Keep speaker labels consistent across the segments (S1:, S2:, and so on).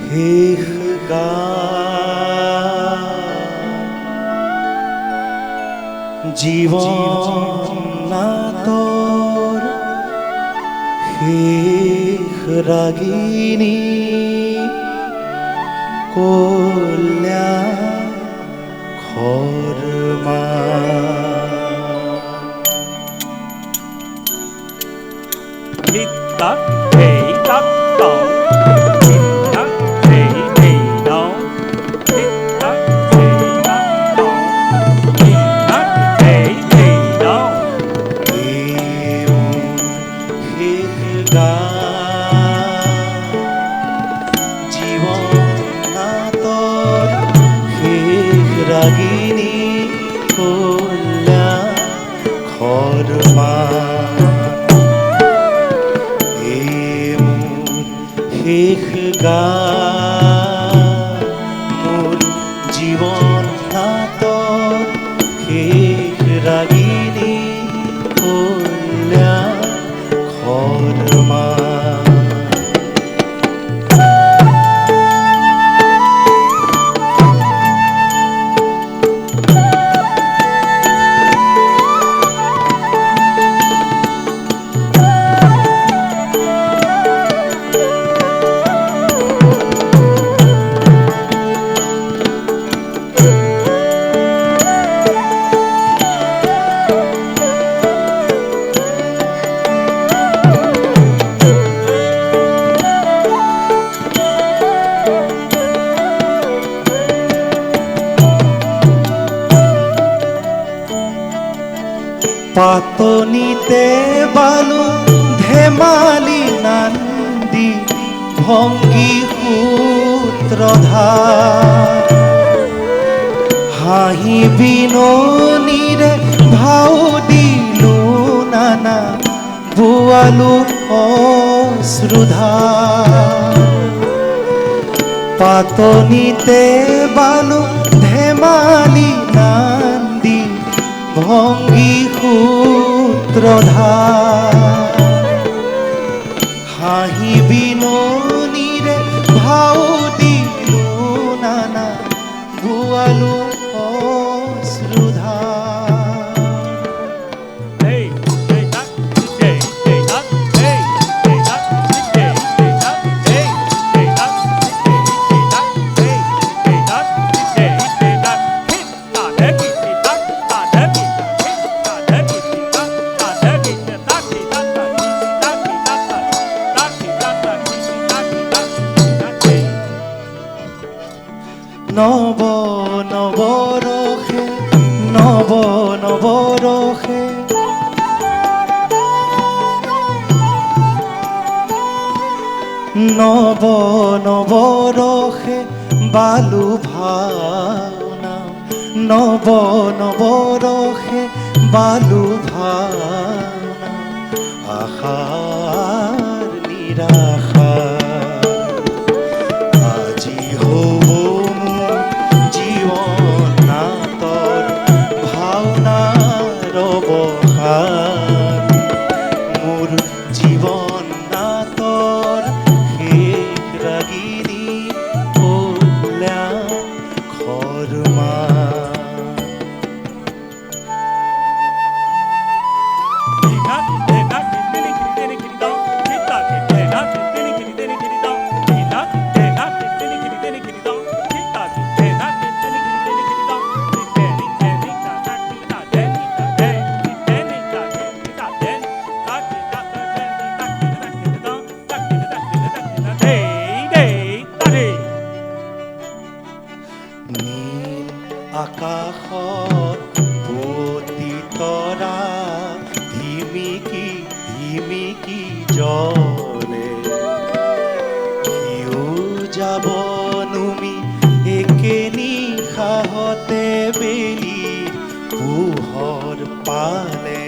S1: শেষ গান জীবন নাটৰ শেষ ৰাগিনী কল্যাণ খৰ্মা
S2: Hit-tak, hey-tak, dong. Hit-tak, hey, dong. Hit-tak, hey-tak, dong. Hit-tak, hey, dong.
S1: শেষ গান জীবন নাটৰ শেষ ৰাগিনী কল্যাণ খৰ্মা শেষ গান মোৰ জীৱন নাটৰ শেষ ৰাগিনী কল্যাণ খৰ্মা পাতনিতে বালু ধেমালি নান্দি ভংগী সূত্ৰধাৰ হাঁহি বিননিৰে ভাও দিলো নানা বোৱালো অশ্ৰুধাৰ পাতনিতে বালু ধেমালি নান্দি ভংগী সূত্ৰধাৰ হাঁহি বিননিৰে ভাও দিলো নানা বোৱালো অশ্ৰুধাৰ
S2: Hey, hey-tak, hey, hey-tak, hey, hey-tak, hey, hey-tak, hey, hey-tak, hey, hey-tak, hey, hey-tak, hit-tak, hit-tak,
S1: নৱ নৱৰসে নৱ নৱৰসে নৱ নৱৰসে বালু ভাওনা নৱ নৱৰসে বালু ভাওনা আশাৰ নিৰাশা আজি হ'ব মোৰ জীৱন নাটৰ ভাওনাৰ অৱসান মোৰ জীৱন নাটৰ শেষ ৰাগিনী কল্যাণ খৰ্মা আকাশত পতিতৰা ধিমিকি ধিমিকি জ্বলে সিও যাব নুমি একে নিশাহতে বেলি পোহৰ পালে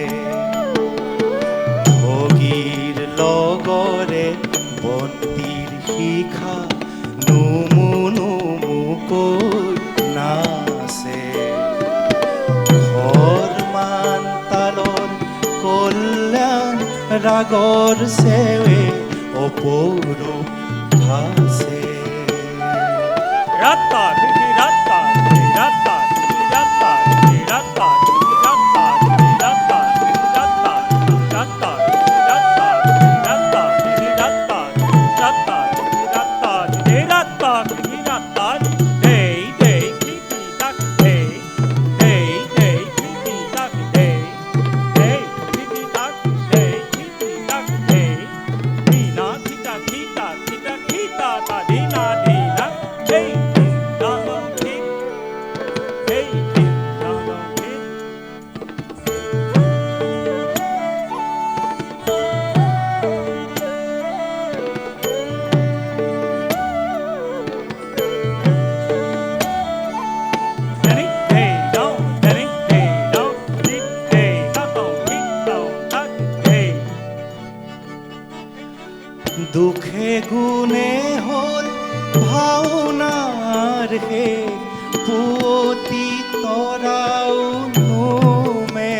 S1: ভগীৰ লগৰে বন্তিৰ শিখা নুমু নুমুকৈ নাচে ঘৰ মান তালৰ কল্যাণ ৰাগৰ চেৱে অপরূপ ভাসে।
S2: Ratta, didi ratta, didi ratta, didi ratta, didi ratta, didi ratta, didi ratta, didi ratta, didi ratta, didi ratta, didi ratta, didi ratta, didi ratta, didi ratta, didi ratta, hey, hey, didi duck, hey, hey, hey, didi duck, hey, hey, didi duck, hey, didi duck, hey, dina, kita, kita, kita, kita, ta, dina, dina, hey.
S1: দুখে গুণে হল ভাওনার হে পুতি তরাও নোমে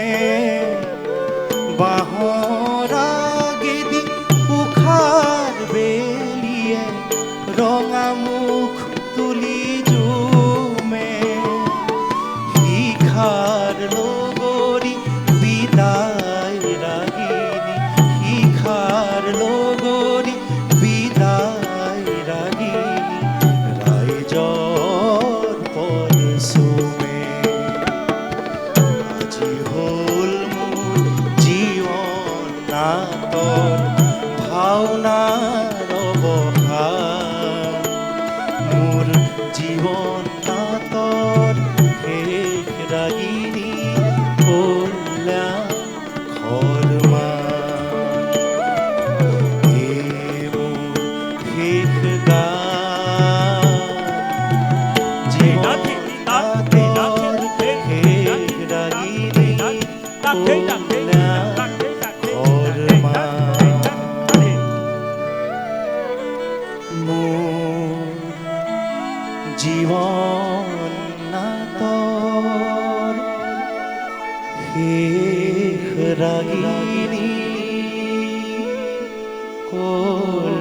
S1: বাহরা গেদি উখার বেলিয়ে রঙা মুখ তুলি জুমে শিখার লগরি বিদায় রাগিনী শিখার লগরি বিদায় রাগিনী রাইজর পদ সুমে আজি হল মোর জীবন নাটৰ ভাওনাৰ অৱসান মোৰ জীবন নাটৰ শেষ ৰাগিনী কল্যাণ খৰমান এই মোৰ শেষ গান জীৱন নাটৰ শেষ ৰাগিনী কল্যাণ মোৰ জীৱন নাটৰ শেষ ৰাগিনী কল্যাণ